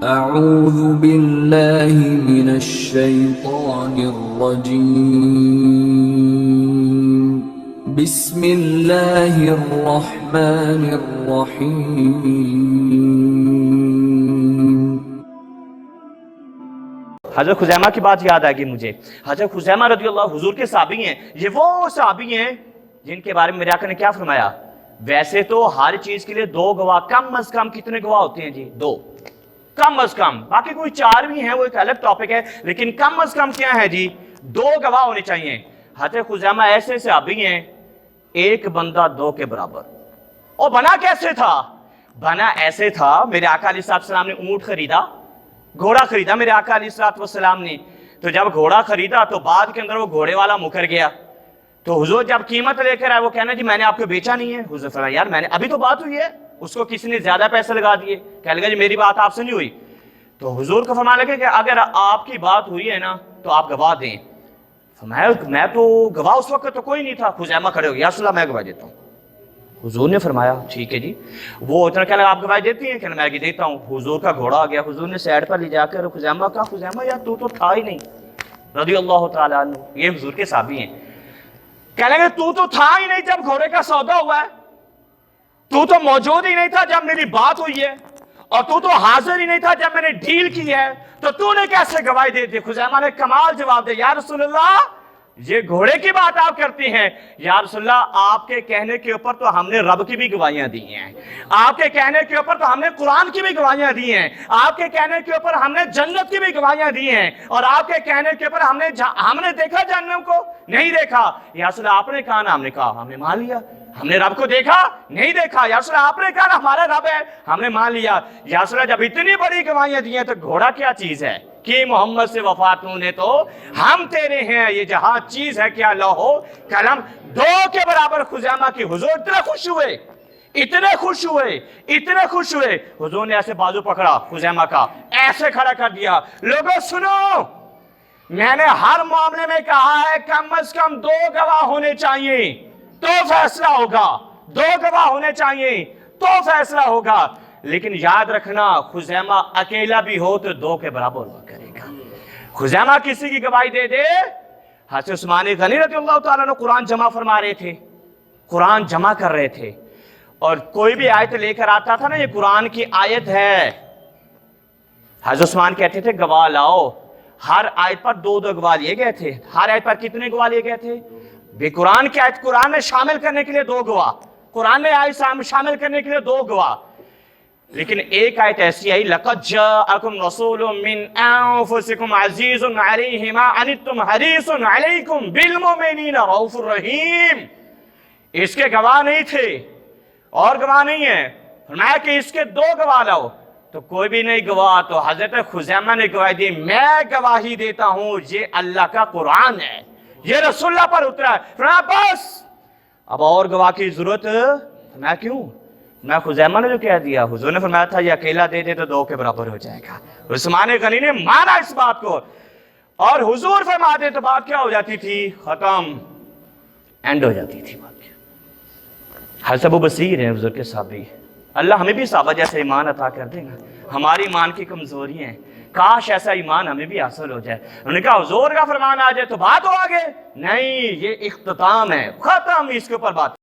اعوذ باللہ من الشیطان الرجیم بسم اللہ الرحمن الرحیم۔ حضرت خزیمہ کی بات یاد آ گئی مجھے۔ حضرت خزیمہ رضی اللہ حضور کے صحابی ہیں، یہ وہ صحابی ہیں جن کے بارے میں میرے آقا نے کیا فرمایا؟ ویسے تو ہر چیز کے لیے دو گواہ، کم از کم کتنے گواہ ہوتے ہیں جی؟ دو، کم از کم، باقی کوئی چار بھی ہیں وہ ایک الگ ٹاپک ہے، لیکن کم از کم کیا ہے جی؟ دو گواہ ہونے چاہیے۔ حضرت خزیمہ ایسے صحابی ہیں، ایک بندہ دو کے برابر۔ اور بنا کیسے تھا؟ بنا ایسے تھا، میرے آقا علیہ السلام نے اونٹ خریدا، گھوڑا خریدا میرے آقا علیہ السلام نے، تو جب گھوڑا خریدا تو بعد کے اندر وہ گھوڑے والا مکر گیا، تو حضور جب قیمت لے کر آئے وہ کہنا جی میں نے آپ کو بیچا نہیں ہے۔ حضور فرمایا یار میں نے ابھی تو بات ہوئی ہے، اس کو کسی نے زیادہ پیسے لگا دیے، کہنے لگا جی میری بات آپ سے نہیں ہوئی۔ تو حضور کو فرمانے لگے کہ اگر آپ کی بات ہوئی ہے نا تو آپ گواہ دیں۔ فرمایا میں تو گواہ اس وقت تو کوئی نہیں تھا۔ خزیمہ کھڑے ہو گئے، یا رسول اللہ میں گواہ دیتا ہوں۔ حضور نے فرمایا ٹھیک ہے جی۔ وہ اتنا کہنے لگا آپ گواہ دیتی ہیں؟ کہنے میں دیتا ہوں۔ حضور کا گھوڑا آ گیا، حضور نے سائڈ پر لے جا کر خزیمہ کہا خزیمہ یار تو تھا ہی نہیں، رضی اللہ تعالیٰ عنہ، یہ حضور کے صحابی ہیں۔ کہنے لگے تو تھا ہی نہیں جب گھوڑے کا سودا ہوا ہے، تو موجود ہی نہیں تھا جب میری بات ہوئی ہے، اور تو حاضر ہی نہیں تھا جب میں نے ڈیل کی ہے، تو نے کیسے گواہی دے دی؟ خزیمہ نے کمال جواب دے، یا رسول اللہ یہ گھوڑے کی بات آپ کرتی ہیں، یا رسول اللہ آپ کے کہنے کے اوپر تو ہم نے رب کی بھی گواہیاں دی ہیں، آپ کے کہنے کے اوپر تو ہم نے قرآن کی بھی گواہیاں دی ہیں، آپ کے کہنے کے اوپر ہم نے جنت کی بھی گواہیاں دی ہیں، اور آپ کے کہنے کے اوپر ہم نے دیکھا جہنم کو نہیں دیکھا۔ یا رسول اللہ آپ نے کہا نا، ہم نے کہا، ہم نے مان لیا۔ ہم نے رب کو دیکھا نہیں دیکھا، یا رسول اللہ آپ نے کہا نا ہمارا رب ہے، ہم نے مان لیا۔ یا رسول اللہ جب اتنی بڑی گواہیاں دی ہیں تو گھوڑا کیا چیز ہے کہ محمد سے وفات نے تو ہم تیرے ہیں، یہ جہاں چیز ہے کیا لوح و قلم۔ دو کے برابر خزیمہ کی حضور اتنے خوش ہوئے، اتنے خوش ہوئے، اتنے خوش ہوئے، حضور نے ایسے بازو پکڑا خزیمہ کا، ایسے کھڑا کر دیا، لوگوں سنو میں نے ہر معاملے میں کہا ہے کم از کم دو گواہ ہونے چاہیے تو فیصلہ ہوگا، دو گواہ ہونے چاہیے تو فیصلہ ہوگا، لیکن یاد رکھنا خزیمہ اکیلا بھی ہو تو دو کے برابر ہوا کرے گا۔ خزیمہ کسی کی گواہی دے دے۔ حضرت عثمان غنی رضی اللہ تعالیٰ نے قرآن جمع فرما رہے تھے، قرآن جمع کر رہے تھے، اور کوئی بھی آیت لے کر آتا تھا نا یہ قرآن کی آیت ہے، حضرت عثمان کہتے تھے گواہ لاؤ۔ ہر آیت پر دو دو گواہ لیے گئے تھے۔ ہر آیت پر کتنے گواہ لیے گئے تھے؟ بے قرآن کی آیت قرآن میں شامل کرنے کے لیے دو گواہ، قرآن میں آیت شامل کرنے کے لیے دو گواہ، لیکن ایک آیت ایسی آئی لَقَدْ جَاءَكُمْ رَسُولٌ مِّنْ أَنفُسِكُمْ عَزِيزٌ عَلَيْهِ مَا عَنِتُّمْ حَرِيصٌ عَلَيْكُمْ بِالْمُؤْمِنِينَ رَءُوفٌ رَحِيمٌ۔ اس کے گواہ نہیں تھے اور گواہ نہیں ہیں، فرمایا کہ اس کے دو گواہ لاؤ، تو کوئی بھی نہیں گواہ، تو حضرت خزیمہ نے گواہی دی میں گواہی دیتا ہوں یہ اللہ کا قرآن ہے، یہ رسول اللہ پر اترا ہے۔ فرمایا بس اب اور گواہ کی ضرورت؟ میں کیوں؟ میں خزیمہ نے جو کہہ دیا، حضور نے فرمایا تھا یہ اکیلا دے دے تو دو کے برابر ہو جائے گا۔ عثمان غنی نے مانا اس بات کو، اور حضور فرماتے تو بات کیا ہو جاتی تھی؟ ختم، اینڈ ہو جاتی تھی بات۔ حضرت ابو بصیر ہیں حضور کے صحابی، اللہ ہمیں بھی صحابہ جیسے ایمان عطا کر دے گا۔ ہماری ایمان کی کمزوری ہیں، کاش ایسا ایمان ہمیں بھی حاصل ہو جائے۔ انہوں نے کہا حضور کا فرمان آ جائے تو بات ہو آگے، نہیں یہ اختتام ہے، ختم، اس کے اوپر بات